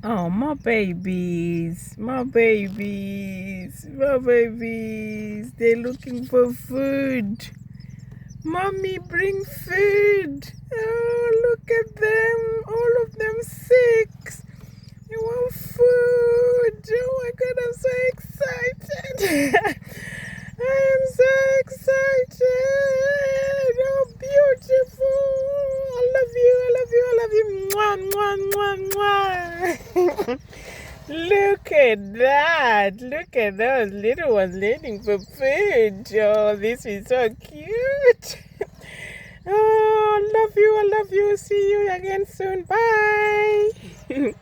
Oh, my babies, my babies, my babies. They're looking for food. Mommy, bring food. Oh, look at them. All of them sick. They want food. Oh my God, I'm so excited. I am so excited. Oh, beautiful. I love you. I love you. I love you. Mwah, mwah, mwah, mwah. Look at that. Look at those little ones waiting for food. Oh, this is so cute. Oh, I love you. I love you. See you again soon. Bye.